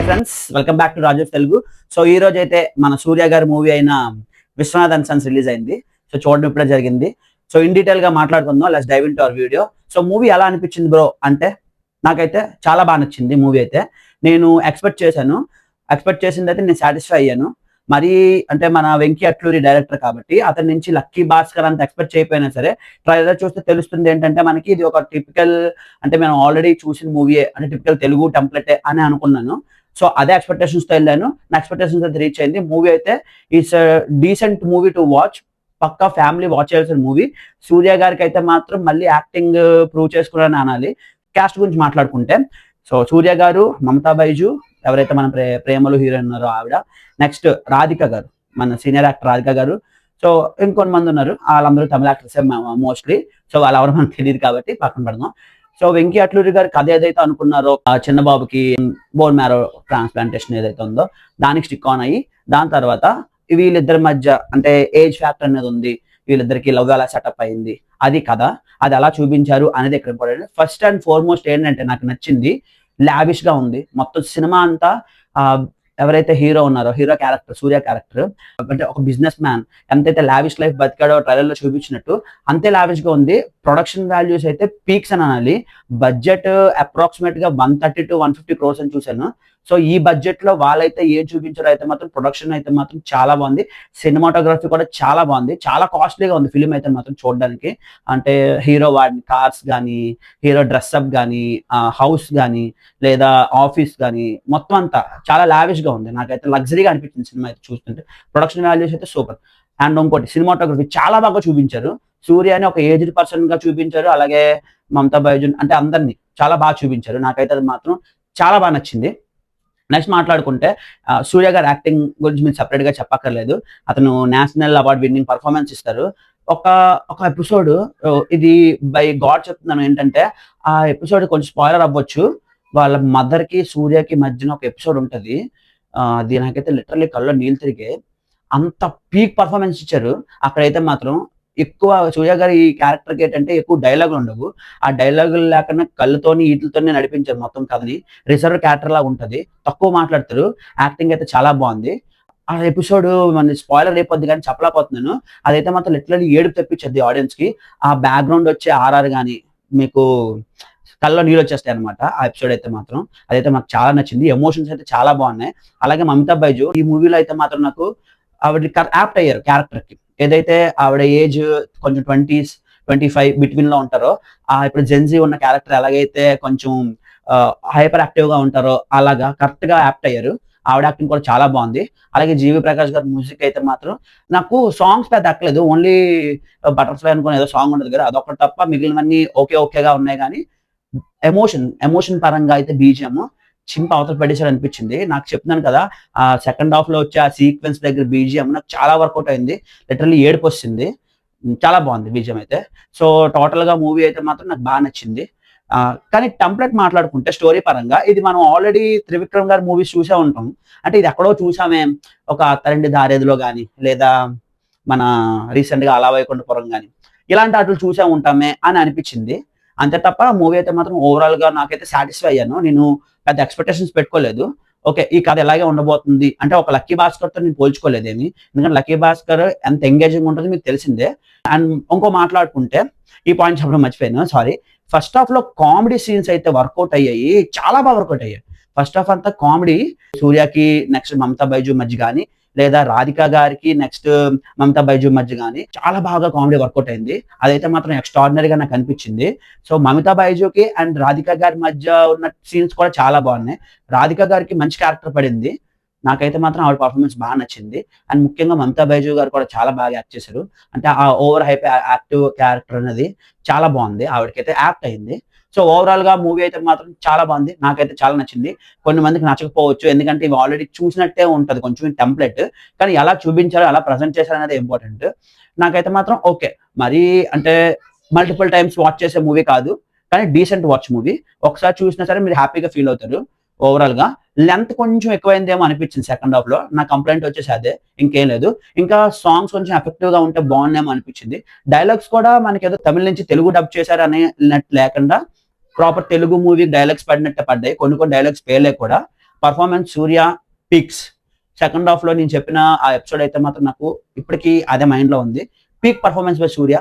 Friends, welcome back to Rajesh Telugu. So ఈ రోజు అయితే మన సూర్య గారి మూవీ అయిన విశ్వనాథ్ అండ్ సన్స్ రిలీజ్ అయింది. సో చూడడం ఇప్పుడే జరిగింది. సో ఇన్ డీటెయిల్ గా మాట్లాడుకుందాం. Let's dive into our video. So movie ఎలా అనిపించింది బ్రో అంటే, నాకైతే చాలా బాగా నచ్చింది మూవీ అయితే. నేను ఎక్స్పెక్ట్ చేసింది అయితే నేను సాటిస్ఫై అయ్యాను. మరి అంటే మన వెంకీ అట్లూరి డైరెక్టర్ కాబట్టి అతని నుంచి లక్కీ భాస్కర్ అంత ఎక్స్పెక్ట్ చేయకపోయినా సరే ట్రైలర్ చూస్తే తెలుస్తుంది ఏంటంటే మనకి ఇది ఒక టిపికల్, అంటే మనం ఆల్రెడీ చూసిన మూవీ, అంటే టిపికల్ తెలుగు టెంప్లెట్ అని అనుకున్నాను. సో అదే ఎక్స్పెక్టేషన్స్ తో వెళ్ళాను. నా ఎక్స్పెక్టేషన్స్ అయితే రీచ్ అయింది. మూవీ అయితే is decent movie to watch. పక్కా ఫ్యామిలీ వాచ్ చేయాల్సిన మూవీ. సూర్య గారికి అయితే మాత్రం మళ్ళీ యాక్టింగ్ ప్రూవ్ చేసుకున్నారని అనాలి. క్యాస్ట్ గురించి మాట్లాడుకుంటే, సో సూర్య గారు, మమతా బైజు, ఎవరైతే మన ప్రేమలు హీరోయిన్ ఉన్నారో ఆవిడ, నెక్స్ట్ రాధిక గారు, మన సీనియర్ యాక్టర్ రాధిక గారు. సో ఇంకొంతమంది ఉన్నారు, వాళ్ళందరూ తమిళ యాక్టర్స్ మోస్ట్లీ. సో వాళ్ళు ఎవరు మనకు తెలియదు కాబట్టి పక్కన పెడదాం. సో వెంకీ అట్లూరి గారు కథ ఏదైతే అనుకున్నారో, చిన్న బాబుకి బోన్ మ్యారో ట్రాన్స్ప్లాంటేషన్ ఏదైతే ఉందో దానికి స్టిక్ ఆన్ అయ్యి, దాని తర్వాత వీళ్ళిద్దరి మధ్య అంటే ఏజ్ ఫ్యాక్టర్ అనేది ఉంది, వీళ్ళిద్దరికి లవ్ ఎలా సెటప్ అయింది, అది కథ. అది ఎలా చూపించారు అనేది ఇక్కడ ఇంపార్టెంట్. ఫస్ట్ అండ్ ఫార్మోస్ట్ ఏంటంటే నాకు నచ్చింది, లావిష్ గా ఉంది మొత్తం సినిమా అంతా. ఎవరైతే హీరో ఉన్నారో, హీరో క్యారెక్టర్ సూర్య క్యారెక్టర్ అంటే ఒక బిజినెస్ మ్యాన్ ఎంతైతే లావిష్ లైఫ్ బతికాడో ట్రైలర్ లో చూపించినట్టు అంతే లావిష్ గా ఉంది. ప్రొడక్షన్ వాల్యూస్ అయితే పీక్స్ అని అనాలి. బడ్జెట్ అప్రాక్సిమేట్ గా 130 to 150 crores అని చూశాను. సో ఈ బడ్జెట్ లో వాళ్ళైతే ఏం చూపించారో అయితే మాత్రం ప్రొడక్షన్ అయితే మాత్రం చాలా బాగుంది. సినిమాటోగ్రఫీ కూడా చాలా బాగుంది. చాలా కాస్ట్లీగా ఉంది ఫిలిం అయితే మాత్రం చూడడానికి. అంటే హీరో వాడిని కార్స్ కానీ, హీరో డ్రెస్అప్ కానీ, హౌస్ కానీ, లేదా ఆఫీస్ కానీ మొత్తం అంతా చాలా లావిష్ గా ఉంది. నాకైతే లగ్జరీగా అనిపించింది సినిమా అయితే చూస్తుంటే. ప్రొడక్షన్ వాల్యూస్ అయితే సూపర్. అండ్ ఇంకోటి సినిమాటోగ్రఫీ చాలా బాగా చూపించారు. సూర్యని ఒక ఏజ్డ్ పర్సన్ గా చూపించారు, అలాగే మమతా బైజున్ అంటే అందరినీ చాలా బాగా చూపించారు. నాకైతే అది మాత్రం చాలా బాగా నచ్చింది. నెక్స్ట్ మాట్లాడుకుంటే, సూర్య గారి యాక్టింగ్ గురించి మీరు సెపరేట్ గా చెప్పక్కర్లేదు. అతను నేషనల్ అవార్డ్ విన్నింగ్ పర్ఫార్మెన్స్ ఇస్తారు. ఒక ఒక ఎపిసోడ్, ఇది బై గాడ్ చెప్తున్నాను ఏంటంటే, ఆ ఎపిసోడ్ కొంచెం స్పాయిలర్ అవ్వచ్చు. వాళ్ళ మదర్ కి సూర్యకి మధ్యన ఒక ఎపిసోడ్ ఉంటది. అది నాకైతే లిటరల్లీ కళ్ళలో నీళ్ళు తిరిగే అంత పీక్ పర్ఫార్మెన్స్ ఇచ్చారు. అక్కడైతే మాత్రం ఎక్కువ సూర్య గారి ఈ క్యారెక్టర్కి ఏంటంటే ఎక్కువ డైలాగులు ఉండవు. ఆ డైలాగులు లేకుండా కళ్ళతోని వీటితోనే నడిపించారు మొత్తం కథని. రిజర్వ్ క్యారెక్టర్ లాగా ఉంటది, తక్కువ మాట్లాడతారు. యాక్టింగ్ అయితే చాలా బాగుంది. ఆ ఎపిసోడ్ మన స్పాయిలర్ అయిపోద్ది కానీ చెప్పలేకపోతున్నాను. అదైతే మాత్రం లిటరల్లీ ఏడుపు తెప్పించద్ది ఆడియన్స్ కి. ఆ బ్యాక్గ్రౌండ్ వచ్చే ఆర్ఆర్ కానీ మీకు కళ్ళలో నీళ్ళు వచ్చేస్తాయి అనమాట. ఆ ఎపిసోడ్ అయితే మాత్రం అదైతే మాకు చాలా నచ్చింది. ఎమోషన్స్ అయితే చాలా బాగున్నాయి. అలాగే మమతా బైజు ఈ మూవీలో అయితే మాత్రం నాకు ఆవిడ యాప్ట్ అయ్యారు క్యారెక్టర్ కి. ఏదైతే ఆవిడ ఏజ్ కొంచెం 20s 25 బిట్వీన్ లో ఉంటారో, ఇప్పుడు జెన్జీ ఉన్న క్యారెక్టర్ ఎలాగైతే కొంచెం హైపర్ యాక్టివ్ గా ఉంటారో అలాగా కరెక్ట్ గా యాప్ట్ అయ్యారు. ఆవిడ యాక్టింగ్ కూడా చాలా బాగుంది. అలాగే జీవి ప్రకాష్ గారి మ్యూజిక్ అయితే మాత్రం నాకు సాంగ్స్ పెద్ద ఎక్కలేదు. ఓన్లీ బటర్ఫ్లై అనుకుని ఏదో సాంగ్ ఉండదు కదా, అదొకటి తప్ప మిగిలినవన్నీ ఓకేగా ఉన్నాయి. కానీ ఎమోషన్ పరంగా అయితే బీజిఎం చింప అవతల పడేసాడు అనిపించింది. నాకు చెప్తున్నాను కదా, ఆ సెకండ్ హాఫ్ లో వచ్చే ఆ సీక్వెన్స్ దగ్గర బీజిఎం నాకు చాలా వర్కౌట్ అయింది. లిటరల్లీ ఏడుపు వస్తుంది. చాలా బాగుంది బీజిఎం అయితే. సో టోటల్ గా మూవీ అయితే మాత్రం నాకు బాగా నచ్చింది. కానీ టెంప్లెట్ మాట్లాడుకుంటే స్టోరీ పరంగా ఇది మనం ఆల్రెడీ త్రివిక్రమ్ గారి మూవీస్ చూసే ఉంటాం. అంటే ఇది ఎక్కడో చూసామే, ఒక అత్తరింటి దారేదిలో కానీ, లేదా మన రీసెంట్ గా అలా వైకుంఠపురం కానీ, ఇలాంటి వాటిని చూసే ఉంటామే అని అనిపించింది. అంతే తప్ప మూవీ అయితే మాత్రం ఓవరాల్ గా నాకైతే సాటిస్ఫై అయ్యాను. నేను పెద్ద ఎక్స్పెక్టేషన్స్ పెట్టుకోలేదు. ఓకే ఈ కథ ఎలాగే ఉండబోతుంది అంటే, ఒక లక్కీ భాస్కర్ తో నేను పోల్చుకోలేదేమి. ఎందుకంటే లక్కీ భాస్కర్ ఎంత ఎంగేజింగ్ ఉంటుందో మీకు తెలిసిందే. అండ్ ఇంకో మాట్లాడుకుంటే, ఈ పాయింట్ చెప్పడం మర్చిపోయాను, సారీ. ఫస్ట్ హాఫ్ లో కామెడీ సీన్స్ అయితే వర్కౌట్ అయ్యాయి, చాలా బాగా వర్కౌట్ అయ్యాయి. ఫస్ట్ హాఫ్ అంతా కామెడీ. సూర్యకి నెక్స్ట్ మమతా బైజు మధ్య కానీ, లేదా రాధిక గారికి నెక్స్ట్ మమతా బైజు మధ్య కానీ చాలా బాగా కామెడీ వర్కౌట్ అయింది. అదైతే మాత్రం ఎక్స్ట్రాడినరీగా నాకు అనిపించింది. సో మమతా బైజుకి అండ్ రాధిక గారి మధ్య ఉన్న సీన్స్ కూడా చాలా బాగున్నాయి. రాధిక గారికి మంచి క్యారెక్టర్ పడింది. నాకైతే మాత్రం ఆవిడ పర్ఫార్మెన్స్ బాగా నచ్చింది. అండ్ ముఖ్యంగా మమతా బైజు గారు కూడా చాలా బాగా యాక్ట్ చేశారు. అంటే ఆ ఓవర్ హైప్ యాక్టివ్ క్యారెక్టర్ అనేది చాలా బాగుంది, ఆవిడకైతే యాక్ట్ అయింది. సో ఓవరాల్ గా మూవీ అయితే మాత్రం చాలా బాగుంది. నాకైతే చాలా నచ్చింది. కొన్ని మందికి నచ్చకపోవచ్చు, ఎందుకంటే ఇవి ఆల్రెడీ చూసినట్టే ఉంటది కొంచెం టెంప్లెట్. కానీ ఎలా చూపించారో, ఎలా ప్రజెంట్ చేశారు అనేది ఇంపార్టెంట్. నాకైతే మాత్రం ఓకే. మరీ అంటే మల్టిపుల్ టైమ్స్ వాచ్ చేసే మూవీ కాదు, కానీ డీసెంట్ వాచ్ మూవీ. ఒకసారి చూసినా సరే మీరు హ్యాపీగా ఫీల్ అవుతారు. ఓవరాల్ గా లెంత్ కొంచెం ఎక్కువైందేమో అనిపించింది సెకండ్ హాఫ్ లో. నా కంప్లైంట్ వచ్చేసి అదే, ఇంకేం లేదు. ఇంకా సాంగ్స్ కొంచెం ఎఫెక్టివ్ గా ఉంటే బాగుందేమో అనిపించింది. డైలాగ్స్ కూడా మనకి ఏదో తమిళ నుంచి తెలుగు డబ్ చేశారు అనేనట్టు లేకుండా ప్రాపర్ తెలుగు మూవీ డైలాగ్స్ పడినట్టే పడ్డాయి. కొన్ని డైలాగ్స్ పేర్లే కూడా పర్ఫార్మెన్స్ సూర్య పీక్స్. సెకండ్ హాఫ్ లో నేను చెప్పిన ఆ ఎపిసోడ్ అయితే మాత్రం నాకు ఇప్పటికీ అదే మైండ్ లో ఉంది. Peak performance by Surya.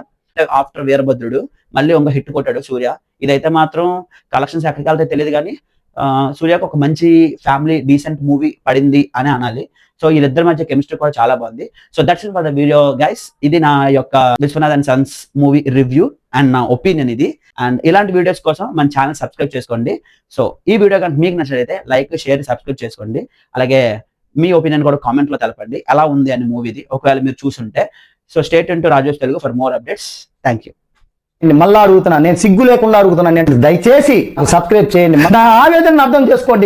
After Veerabhadrudu మళ్ళీ ఒక హిట్ కొట్టాడు సూర్య. ఇదైతే మాత్రం కలెక్షన్స్ ఎక్కడికి వెళ్తే తెలియదు కానీ సూర్యకు ఒక మంచి ఫ్యామిలీ డీసెంట్ మూవీ పడింది అని అనాలి. సో వీళ్ళిద్దరి మధ్య కెమిస్ట్రీ కూడా చాలా బాగుంది. So that's it for the video guys. ఇది నా యొక్క Vishwanath and sons movie review and నా ఒపీనియన్ ఇది. అండ్ ఇలాంటి వీడియోస్ కోసం మన ఛానల్ సబ్స్క్రైబ్ చేసుకోండి. సో ఈ వీడియో కనుక మీకు నచ్చినట్లయితే లైక్, షేర్, సబ్స్క్రైబ్ చేసుకోండి. అలాగే మీ ఒపీనియన్ కూడా కామెంట్ లో తెలపండి ఎలా ఉంది అని మూవీది ఒకవేళ మీరు చూసుంటే. So stay tune to Rajos Telugu for more updates. Thank you. మళ్ళా అడుగుతున్నా, నేను సిగ్గు లేకుండా అడుగుతున్నా, నేను దయచేసి సబ్స్క్రైబ్ చేయండి. నా ఆవేదన అర్థం చేసుకోండి.